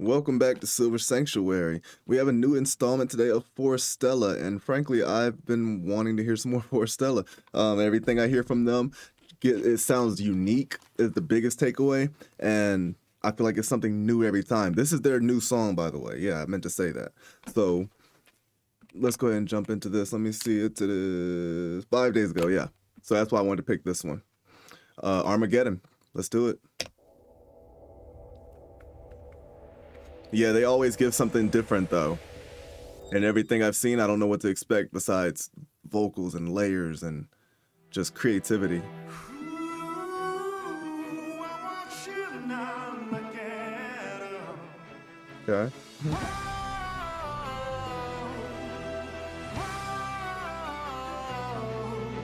Welcome back to Silver Sanctuary. We have a new installment today of Forestella, and frankly, I've been wanting to hear some more Forestella. Everything I hear from them, it sounds unique is the biggest takeaway, and I feel like it's something new every time. This is their new song, by the way. Yeah, I meant to say that. So let's go ahead and jump into this. Let me see. It is 5 days ago, yeah. So that's why I wanted to pick this one. Armageddon. Let's do it. Yeah, they always give something different though. And everything I've seen, I don't know what to expect besides vocals and layers and just creativity. Okay.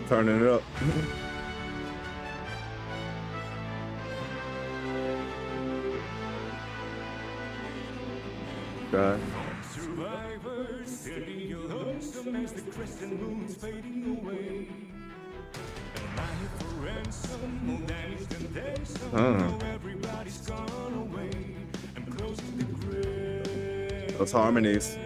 Turning it up. Okay. Survivors, telling your lonesome as the crescent moon's fading away. And money for ransom, more damage than there's now everybody's gone away. I'm close to the grave. Those harmonies.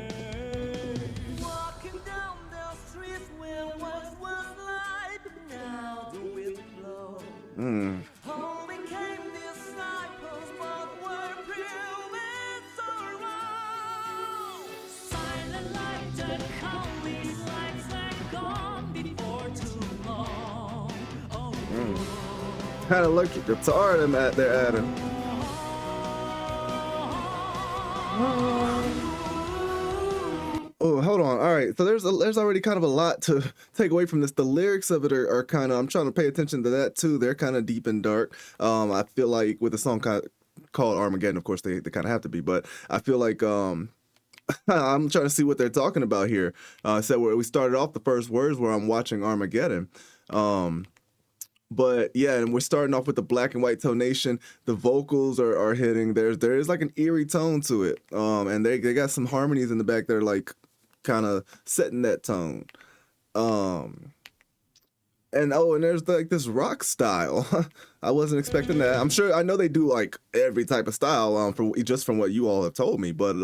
Walking down the streets where once was light, but now the wind blows. Only came disciples, but were pyramids around. Silent like the countless lights that gone before too long. Oh, Kind of electric guitar they're adding. Oh, hold on. All right. So there's already kind of a lot to take away from this. The lyrics of it are kind of, I'm trying to pay attention to that too. They're kind of deep and dark. I feel like with a song called Armageddon, of course they kind of have to be, but I feel like I'm trying to see what they're talking about here. So where we started off, the first words where I'm watching Armageddon. But yeah, and we're starting off with the black and white tonation. The vocals are hitting. There is like an eerie tone to it. And they got some harmonies in the back that are like kind of setting that tone. And there's like this rock style. I wasn't expecting that. I know they do like every type of style from what you all have told me, but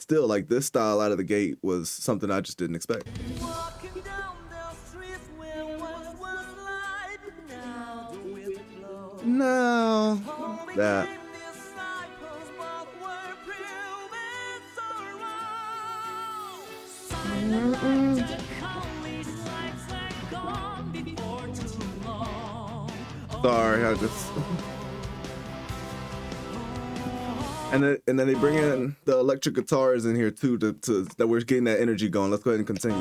still, like, this style out of the gate was something I just didn't expect. walking down the streets where once was light, but now the wind blows. No, Only that. came disciples, but were pyramids around. Silent like the countless lights that gone before too long. Sorry, I just. And then they bring in the electric guitars in here too to that we're getting that energy going. Let's go ahead and continue.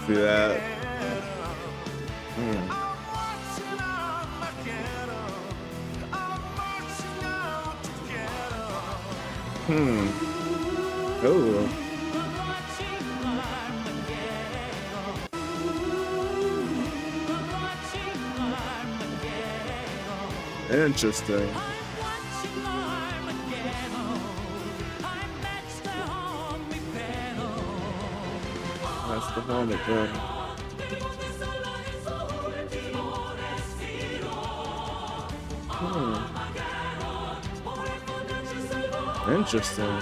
See that? Oh. Interesting. That's the Armageddon. Interesting.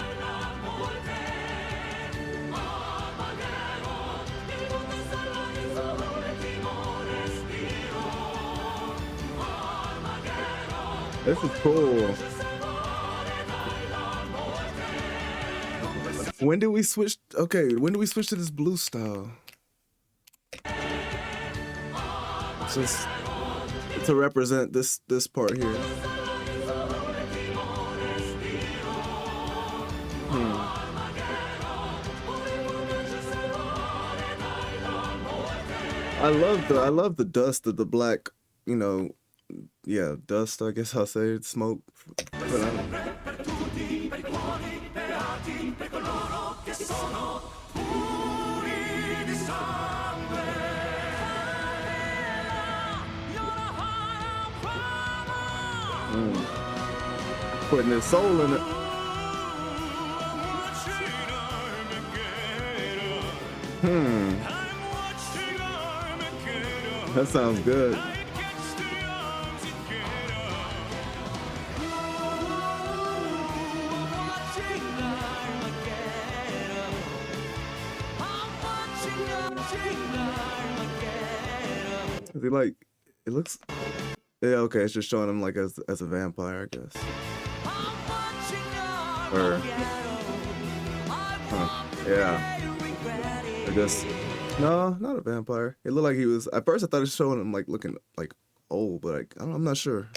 This is cool. When did we switch? Okay, when do we switch to this blue style? Just to represent this part here. I love the dust of the black, yeah, dust, I guess I'll say it, smoke. But I don't know. Putting his soul in it. That sounds good. he like? It looks. Yeah, okay. It's just showing him like as a vampire, I guess. Or. Yeah. I guess. No, not a vampire. It looked like he was. At first, I thought it was showing him like looking like old, but like I'm not sure.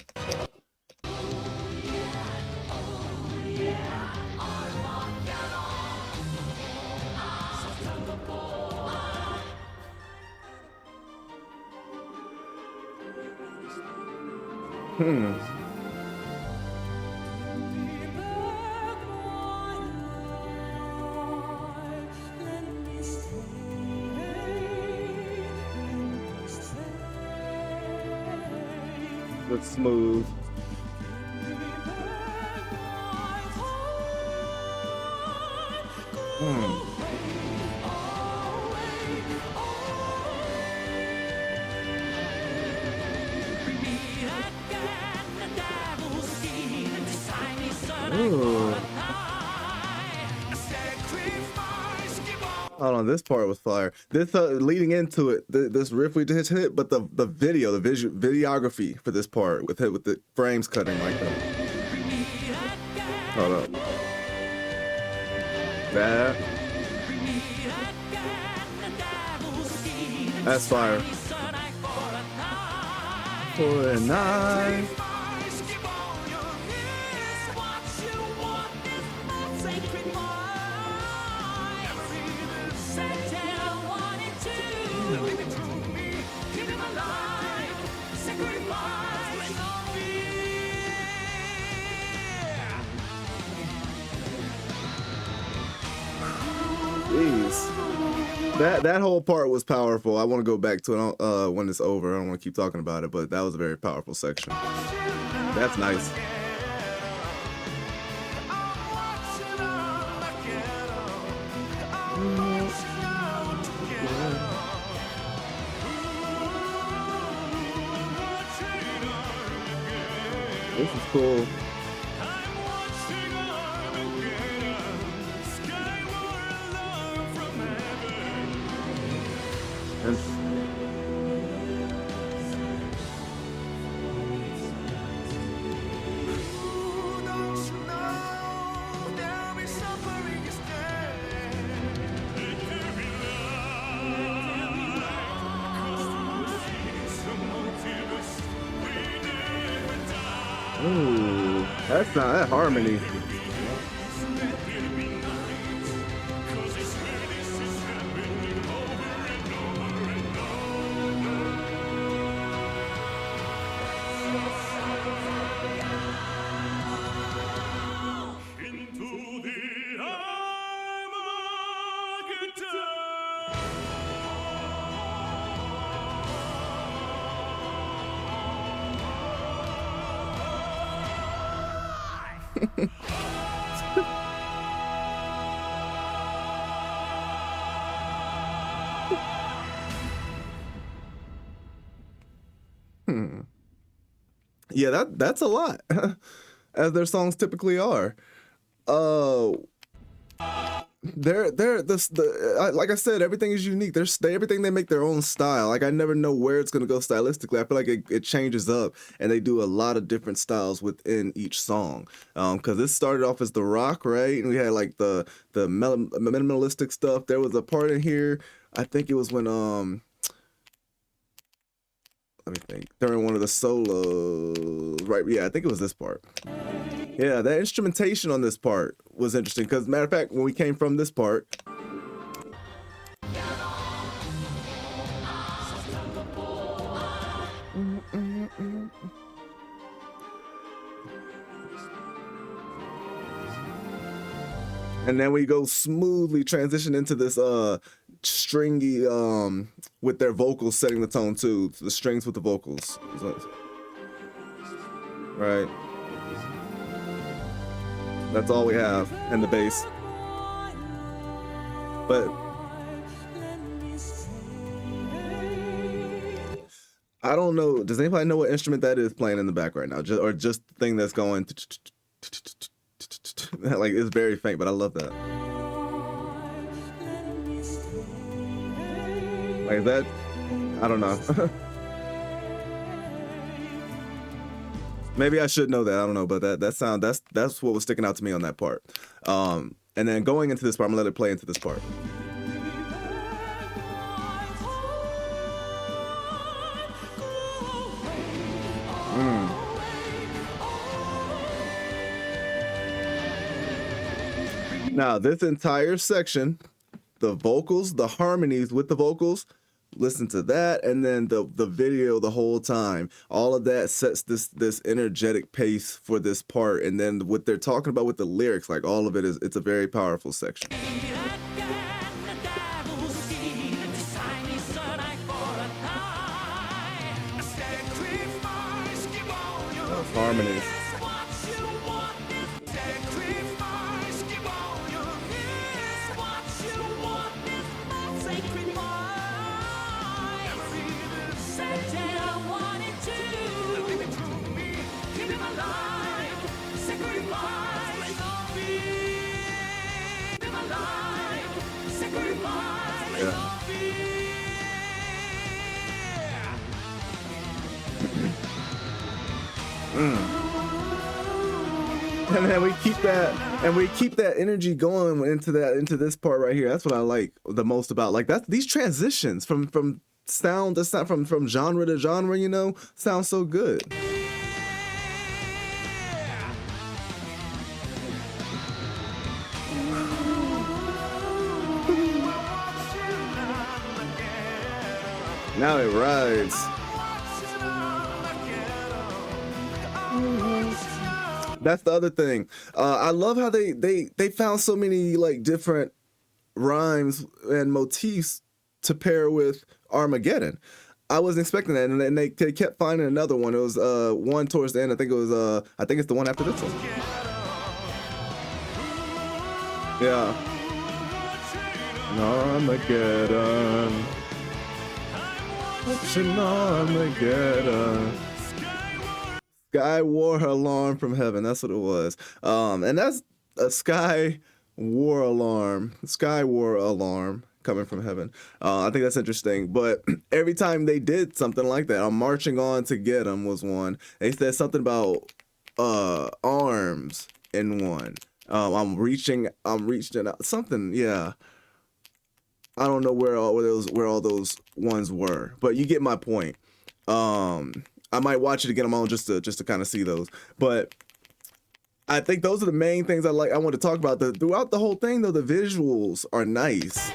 Looks smooth. Ooh. Hold on, this part was fire. This leading into it, this riff we just hit, but the videography for this part with the frames cutting like that. Hold up. That's fire. For a night. That whole part was powerful. I want to go back to it when it's over. I don't want to keep talking about it, but that was a very powerful section. That's nice. This is cool. Ooh, that's not that harmony. Yeah, that's a lot, as their songs typically are. Like I said, everything is unique. Everything they make their own style. Like I never know where it's gonna go stylistically. I feel like it changes up, and they do a lot of different styles within each song. Because this started off as the rock, right? And we had like the minimalistic stuff. There was a part in here. I think it was when let me think. During one of the solos, right? Yeah, I think it was this part. Yeah, the instrumentation on this part was interesting because, matter of fact, when we came from this part, and then we go smoothly transition into this stringy with their vocals setting the tone too, the strings with the vocals, right? That's all we have, and the bass. But I don't know. Does anybody know what instrument that is playing in the back right now? Or just the thing that's going like it's very faint, but I love that. Like that, I don't know. Maybe I should know that. I don't know, but that's what was sticking out to me on that part. And then going into this part, I'm gonna let it play into this part. Now, this entire section, the vocals, the harmonies with the vocals, listen to that, and then the video the whole time. All of that sets this energetic pace for this part, and then what they're talking about with the lyrics, like all of it it's a very powerful section. Harmonies. And then we keep that energy going into this part right here. That's what I like the most about, like, that's these transitions from sound to sound, from genre to genre, you know, sounds so good. Now it rides. That's the other thing. I love how they found so many like different rhymes and motifs to pair with Armageddon. I wasn't expecting that, and then they kept finding another one. It was one towards the end. I think it's the one after this one. Yeah. Armageddon. Armageddon. Sky War Alarm from Heaven. That's what it was. And that's a Sky War Alarm coming from heaven. I think that's interesting. But every time they did something like that, I'm marching on to get them was one. They said something about arms in one. I'm reaching out. Something, yeah. I don't know where all those ones were, but you get my point. I might watch it again on my own just to kind of see those. But I think those are the main things I want to talk about. Throughout the whole thing, though, the visuals are nice.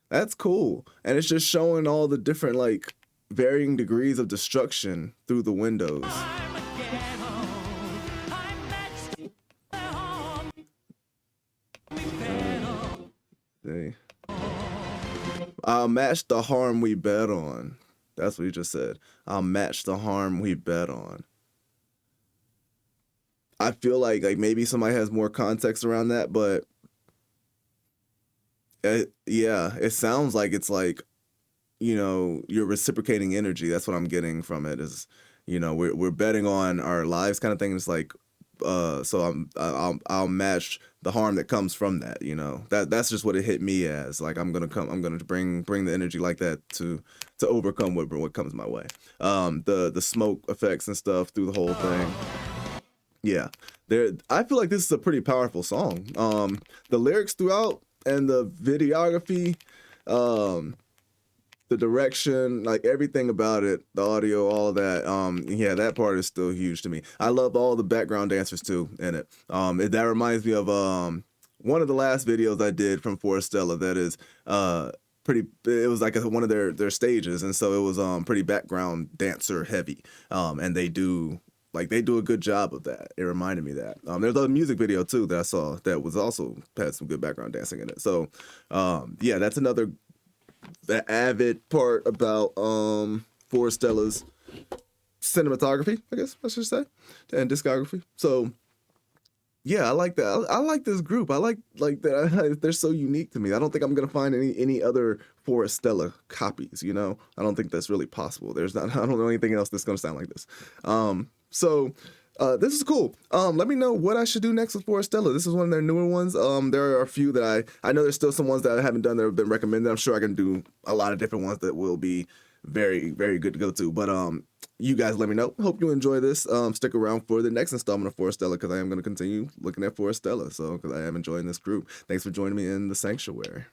That's cool. And it's just showing all the different, like, varying degrees of destruction through the windows. See. I'll match the harm we bet on. That's what he just said. I'll match the harm we bet on. I feel like maybe somebody has more context around that, but yeah, it sounds like it's like, you know, you're reciprocating energy. That's what I'm getting from it is, you know, we're betting on our lives kind of thing. It's like, so I'll match the harm that comes from that, you know. That's just what it hit me as. Like I'm gonna bring the energy like that to overcome what comes my way. The smoke effects and stuff through the whole thing. Yeah, I feel like this is a pretty powerful song. The lyrics throughout and the videography, the direction, like everything about it, the audio, all of that. Yeah, that part is still huge to me. I love all the background dancers too in it. That reminds me of one of the last videos I did from Forestella. That is it was like one of their stages, and so it was pretty background dancer heavy. And they do a good job of that. It reminded me of that. There's a music video too that I saw that was also had some good background dancing in it. So yeah, that's another the avid part about Forestella's cinematography, I guess I should say, and discography. So yeah, I like that. I like this group. I like that they're so unique to me. I don't think I'm gonna find any other Forestella copies. You know, I don't think that's really possible. I don't know anything else that's gonna sound like this. So this is cool. Let me know what I should do next with Forestella. This is one of their newer ones. There are a few that I know there's still some ones that I haven't done that have been recommended. I'm sure I can do a lot of different ones that will be very, very good to go to. But you guys let me know. Hope you enjoy this. Stick around for the next installment of Forestella, because I am going to continue looking at Forestella. So, because I am enjoying this group. Thanks for joining me in the Sanctuary.